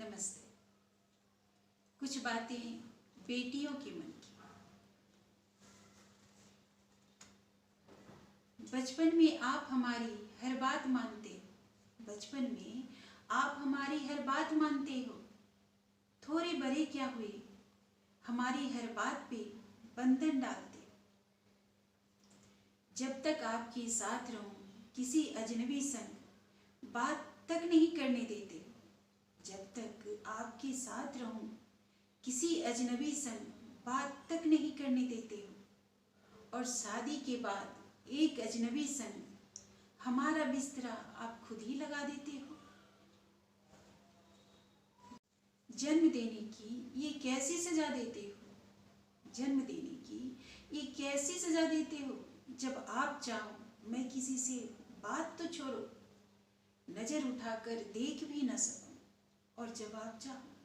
नमस्ते। कुछ बातें बेटियों के मन की। बचपन में आप हमारी हर बात मानते हो, बचपन में आप हमारी हर बात मानते हो। थोड़े बड़े क्या हुए, हमारी हर बात पे बंधन डालते। जब तक आपके साथ रहूं, किसी अजनबी संग बात तक नहीं करने देते। जब तक आपके साथ रहूं, किसी अजनबी संग बात तक नहीं करने देते हो। और शादी के बाद एक अजनबी संग हमारा बिस्तरा आप खुद ही लगा देते हो। जन्म देने की ये कैसी सजा देते हो, जन्म देने की ये कैसी सजा देते हो। जब आप चाहो मैं किसी से बात तो छोड़ो, नजर उठाकर देख भी न सकूं। और जब आप चाहो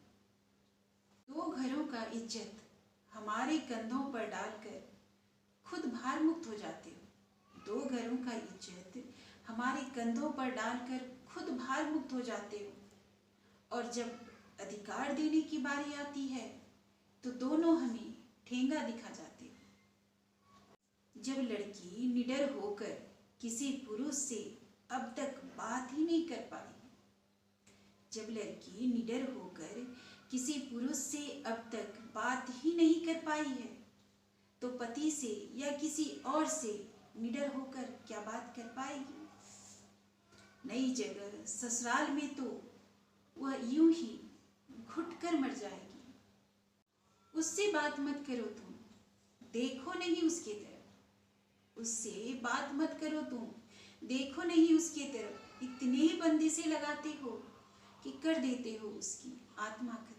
दो घरों का इज्जत हमारे कंधों पर डालकर खुद भार मुक्त हो जाते हो। दो घरों का इज्जत हमारे कंधों पर डालकर खुद भार मुक्त हो जाते हो। और जब अधिकार देने की बारी आती है तो दोनों हमें ठेंगा दिखा जाते हो। जब लड़की निडर होकर किसी पुरुष से अब तक बात ही नहीं कर पाई, जब लड़की निडर होकर किसी पुरुष से अब तक बात ही नहीं कर पाई है, तो पति से या किसी और से निडर होकर क्या बात कर पाएगी। नई जगह ससुराल में तो वह यूं ही घुट कर मर जाएगी। उससे बात मत करो तुम, देखो नहीं उसके तरफ। उससे बात मत करो तुम, देखो नहीं उसके तरफ। इतने बंदिशें लगाते हो कि कर देते हो उसकी आत्मा खत्म।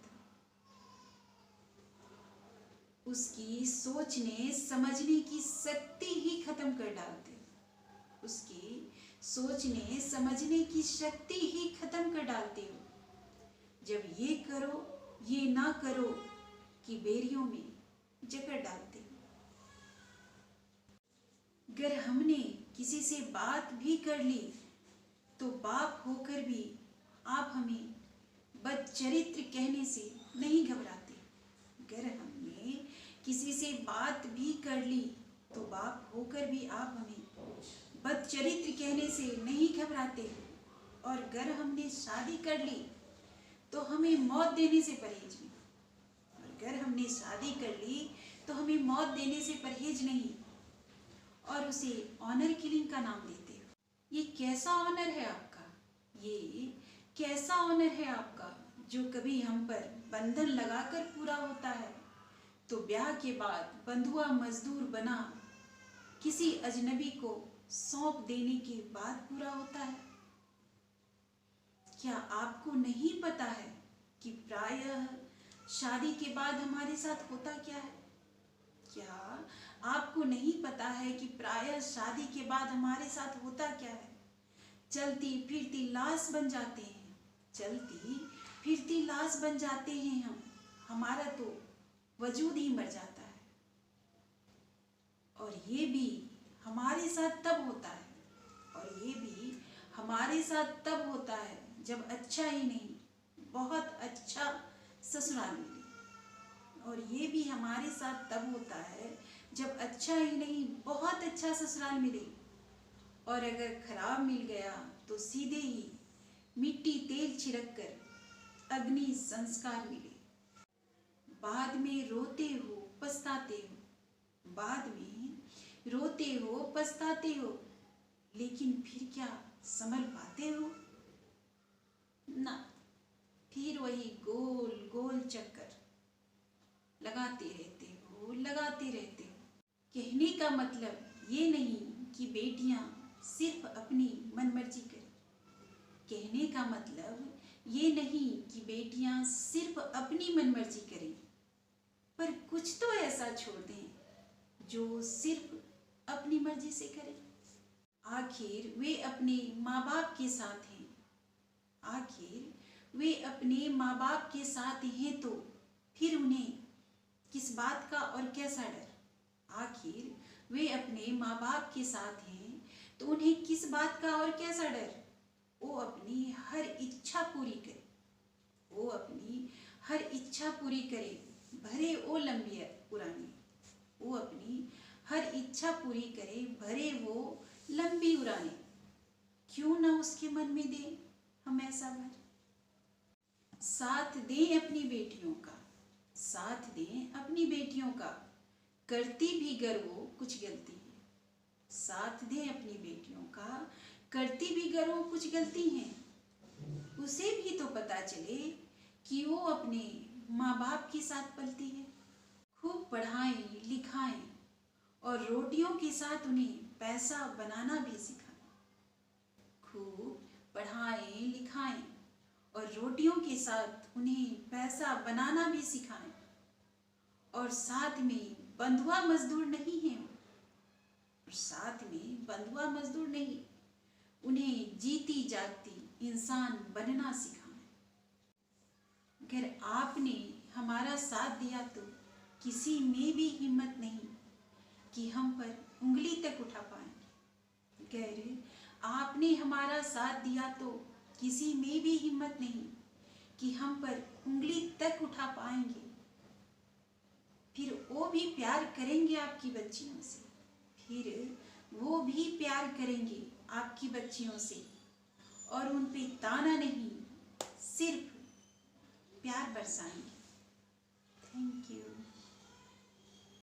उसकी सोचने समझने की शक्ति ही खत्म कर डालते हो। उसकी सोचने समझने की शक्ति ही खत्म कर डालते हो। जब ये करो ये ना करो कि बेरियों में जकड़ डालते हो। अगर हमने किसी से बात भी कर ली तो बाप होकर भी आप हमें बदचरित्र कहने से नहीं घबराते। अगर हमने किसी से बात भी कर ली तो बाप होकर भी आप हमें बदचरित्र कहने से नहीं घबराते। और अगर हमने शादी कर ली तो हमें मौत देने से परहेज नहीं। और अगर हमने शादी कर ली तो हमें मौत देने से परहेज नहीं, और उसे ऑनर किलिंग का नाम देते हो। ये कैसा ऑनर है आपका, ये कैसा ऑनर है आपका जो कभी हम पर बंधन लगाकर पूरा होता है तो ब्याह के बाद बंधुआ मजदूर बना किसी अजनबी को सौंप देने के बाद पूरा होता है। क्या आपको नहीं पता है कि प्रायः शादी के बाद हमारे साथ होता क्या है? क्या आपको नहीं पता है कि प्रायः शादी के बाद हमारे साथ होता क्या है? चलती फिरती लाश बन जाते हैं, चलती फिरती लाश बन जाते हैं हम। हमारा तो वजूद ही मर जाता है। और ये भी हमारे साथ तब होता है, और ये भी हमारे साथ तब होता है जब अच्छा ही नहीं बहुत अच्छा ससुराल मिले। और ये भी हमारे साथ तब होता है जब अच्छा ही नहीं बहुत अच्छा ससुराल मिले। और अगर खराब मिल गया तो सीधे ही मिट्टी तेल छिड़क कर अग्नि संस्कार मिले। बाद में रोते हो पछताते हो, बाद में रोते हो पछताते हो, लेकिन फिर क्या संभल पाते हो? ना, फिर वही गोल गोल चक्कर लगाते रहते हो, लगाते रहते हो। कहने का मतलब ये नहीं कि बेटियां सिर्फ अपनी मनमर्जी करें। कहने का मतलब ये नहीं कि बेटियां सिर्फ अपनी मनमर्जी करें, पर कुछ तो ऐसा छोड़ दें जो सिर्फ अपनी मर्जी से करें। आखिर वे अपने माँ बाप के साथ हैं, आखिर वे अपने माँ बाप के साथ हैं तो फिर उन्हें किस बात का और कैसा डर? आखिर वे अपने माँ बाप के साथ हैं तो उन्हें किस बात का और कैसा डर? वो अपनी हर इच्छा पूरी करे, वो अपनी हर इच्छा पूरी करे, भरे वो लंबी उड़ाने। वो अपनी हर इच्छा पूरी करे, भरे वो लंबी उड़ाने। क्यों ना उसके मन में दे हम ऐसा भर। साथ दें अपनी बेटियों का, साथ दें अपनी बेटियों का, करती भी गर वो कुछ गलती है। साथ दें अपनी बेटियों का, करती भी गर वो कुछ गलती है। उसे भी तो पता चले कि वो अपने माँ बाप के साथ पलती है। खूब पढ़ाएं लिखाएं और रोटियों के साथ उन्हें पैसा बनाना भी सिखाएं। खूब पढ़ाएं लिखाएं और रोटियों के साथ उन्हें पैसा बनाना भी सिखाएं। और साथ में बंधुआ मजदूर नहीं है, और साथ में बंधुआ मजदूर नहीं, उन्हें जीती जागती इंसान बनना सिखाएं। अगर आपने हमारा साथ दिया तो किसी में भी हिम्मत नहीं कि हम पर उंगली तक उठा पाएंगे। अगर आपने हमारा साथ दिया तो किसी में भी हिम्मत नहीं कि हम पर उंगली तक उठा पाएंगे। फिर वो भी प्यार करेंगे आपकी बच्चियों से, फिर वो भी प्यार करेंगे आपकी बच्चियों से, और उन पे ताना नहीं, सिर्फ प्यार बरसाएंगे। Thank you.